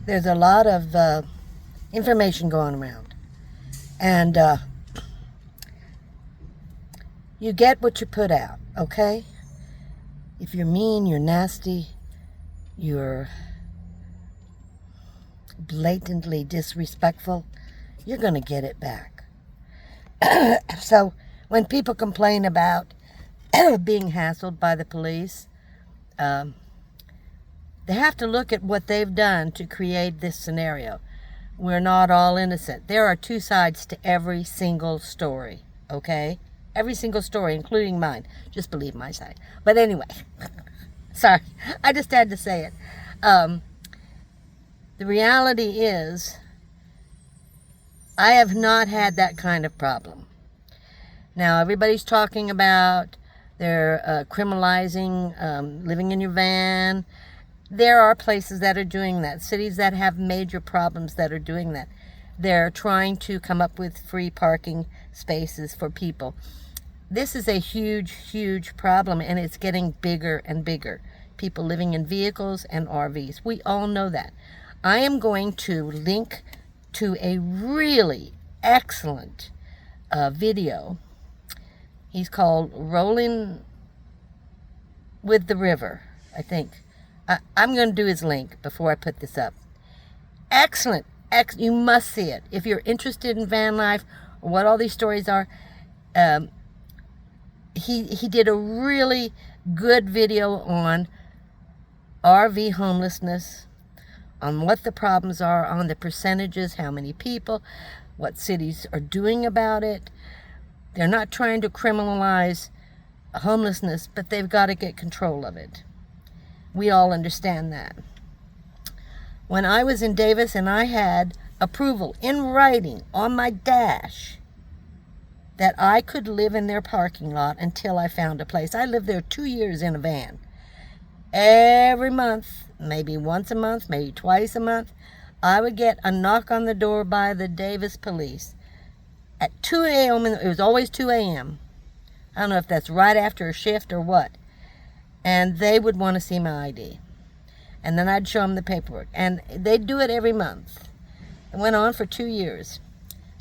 there's a lot of information going around. And you get what you put out, okay? If you're mean, you're nasty, you're blatantly disrespectful, you're going to get it back. So when people complain about being hassled by the police, they have to look at what they've done to create this scenario. We're not all innocent. There are two sides to every single story, okay? Every single story, including mine. Just believe my side. But anyway, sorry, I just had to say it. The reality is, I have not had that kind of problem. Now, everybody's talking about they're criminalizing living in your van. There are places that are doing that. Cities that have major problems that are doing that. They're trying to come up with free parking spaces for people. This is a huge, huge problem, and it's getting bigger and bigger. People living in vehicles and RVs. We all know that. I am going to link to a really excellent video. He's called Rollin with the River, I think. I'm going to do his link before I put this up. Excellent. You must see it. If you're interested in van life, or what all these stories are, he did a really good video on RV homelessness, on what the problems are, on the percentages, how many people, what cities are doing about it. They're not trying to criminalize homelessness, but they've got to get control of it. We all understand that. When I was in Davis and I had approval in writing on my dash that I could live in their parking lot until I found a place. I lived there 2 years in a van. Every month, maybe once a month, maybe twice a month, I would get a knock on the door by the Davis police at 2 a.m. It was always 2 a.m. I don't know if that's right after a shift or what. And they would want to see my ID. And then I'd show them the paperwork. And they'd do it every month. It went on for 2 years.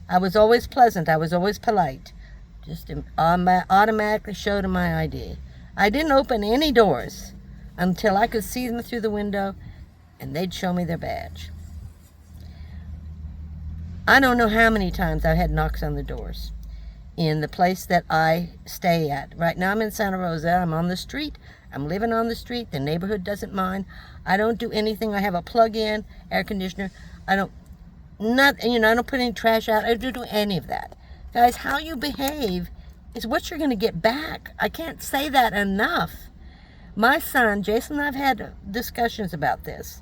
I was always pleasant. I was always polite. Just automatically showed them my ID. I didn't open any doors until I could see them through the window, and they'd show me their badge. I don't know how many times I've had knocks on the doors in the place that I stay at. Right now I'm in Santa Rosa. I'm on the street. I'm living on the street. The neighborhood doesn't mind. I don't do anything. I have a plug-in air conditioner. I don't put any trash out. I don't do any of that. Guys, how you behave is what you're going to get back. I can't say that enough. My son, Jason, and I've had discussions about this.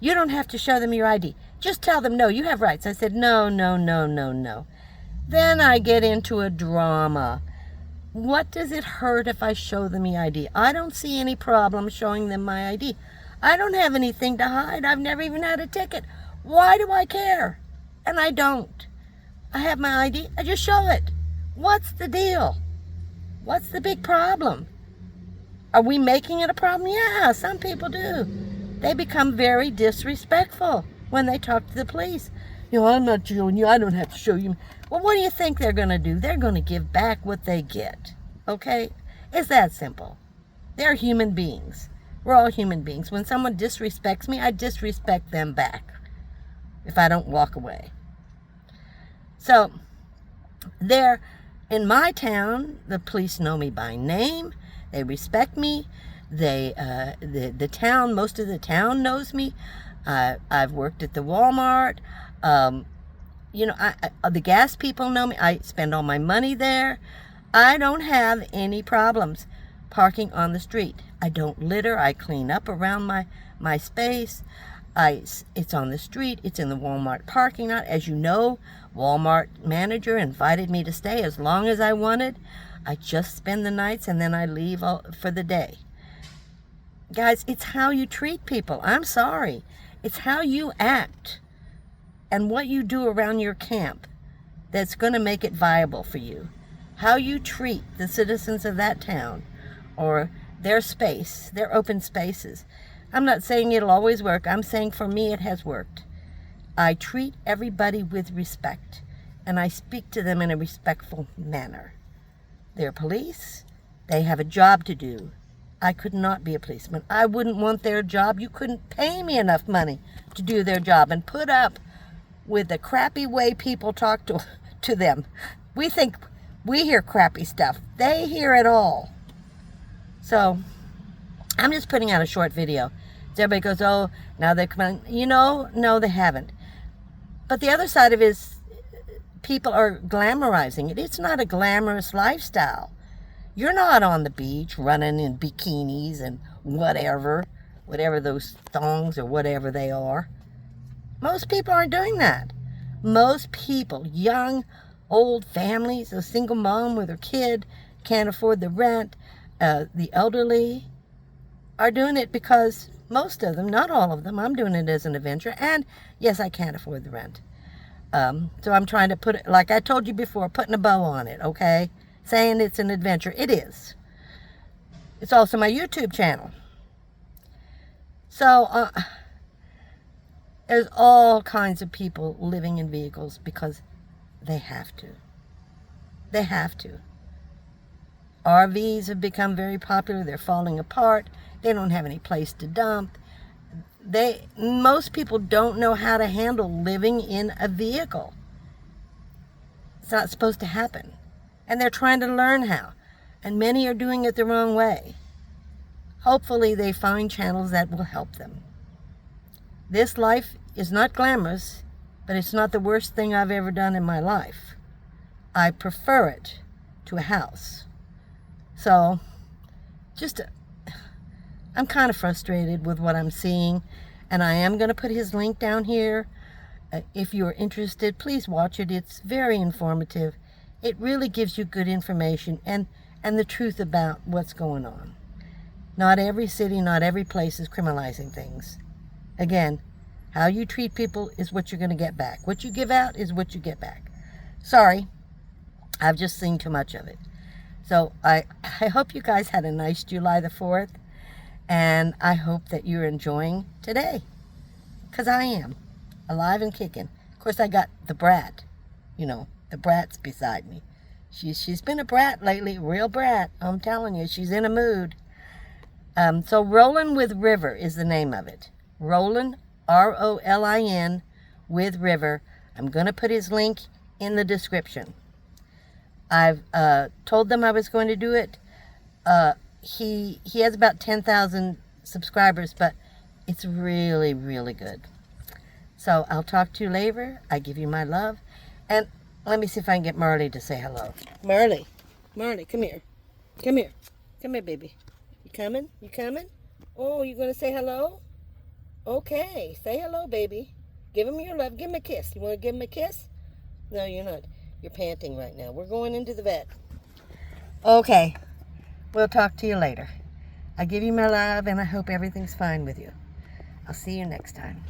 You don't have to show them your ID. Just tell them, no, you have rights. I said, no. Then I get into a drama. What does it hurt if I show them the ID? I don't see any problem showing them my ID. I don't have anything to hide. I've never even had a ticket. Why do I care? And I don't. I have my ID. I just show it. What's the deal? What's the big problem? Are we making it a problem? Yeah, some people do. They become very disrespectful when they talk to the police. I'm not showing you. I don't have to show you. Well, what do you think they're going to do? They're going to give back what they get. Okay? It's that simple. They're human beings. We're all human beings. When someone disrespects me, I disrespect them back if I don't walk away. So, there, in my town, the police know me by name. They respect me. The town, most of the town knows me. I've worked at the Walmart. The gas people know me. I spend all my money there. I don't have any problems parking on the street. I don't litter. I clean up around my space. It's on the street. It's in the Walmart parking lot. As you know, Walmart manager invited me to stay as long as I wanted. I just spend the nights and then I leave for the day. Guys, it's how you treat people. I'm sorry. It's how you act and what you do around your camp that's going to make it viable for you. How you treat the citizens of that town or their space, their open spaces. I'm not saying it'll always work. I'm saying for me it has worked. I treat everybody with respect, and I speak to them in a respectful manner. They're police. They have a job to do. I could not be a policeman. I wouldn't want their job. You couldn't pay me enough money to do their job and put up with the crappy way people talk to them. We think we hear crappy stuff. They hear it all. So I'm just putting out a short video. So everybody goes, oh, now they're coming. No, they haven't. But the other side of it is people are glamorizing it. It's not a glamorous lifestyle. You're not on the beach running in bikinis and whatever those thongs or whatever they are. Most people aren't doing that. Most people, young, old families, a single mom with her kid, can't afford the rent, the elderly, are doing it because most of them, not all of them, I'm doing it as an adventure, and yes, I can't afford the rent. So I'm trying to put it, like I told you before, putting a bow on it, okay? Saying it's an adventure. It is. It's also my YouTube channel. So there's all kinds of people living in vehicles because they have to. They have to. RVs have become very popular. They're falling apart. They don't have any place to dump. Most people don't know how to handle living in a vehicle. It's not supposed to happen. And they're trying to learn how. And many are doing it the wrong way. Hopefully they find channels that will help them. This life is not glamorous, but it's not the worst thing I've ever done in my life. I prefer it to a house. So, I'm kind of frustrated with what I'm seeing, and I am going to put his link down here. If you're interested, please watch it. It's very informative. It really gives you good information and the truth about what's going on. Not every city, not every place is criminalizing things. Again, how you treat people is what you're going to get back. What you give out is what you get back. Sorry, I've just seen too much of it. So I hope you guys had a nice July the 4th. And I hope that you're enjoying today. Because I am. Alive and kicking. Of course, I got the brat. The brat's beside me. She's been a brat lately. Real brat. I'm telling you. She's in a mood. So Rollin with River is the name of it. Rollin, R-O-L-I-N, with River. I'm going to put his link in the description. I've told them I was going to do it. He has about 10,000 subscribers, but it's really, really good. So I'll talk to you later. I give you my love. And let me see if I can get Marley to say hello. Marley, come here. Come here. Come here, baby. You coming? You coming? Oh, you going to say hello? Okay. Say hello, baby. Give him your love. Give him a kiss. You want to give him a kiss? No, you're not. You're panting right now. We're going into the vet. Okay. We'll talk to you later. I give you my love, and I hope everything's fine with you. I'll see you next time.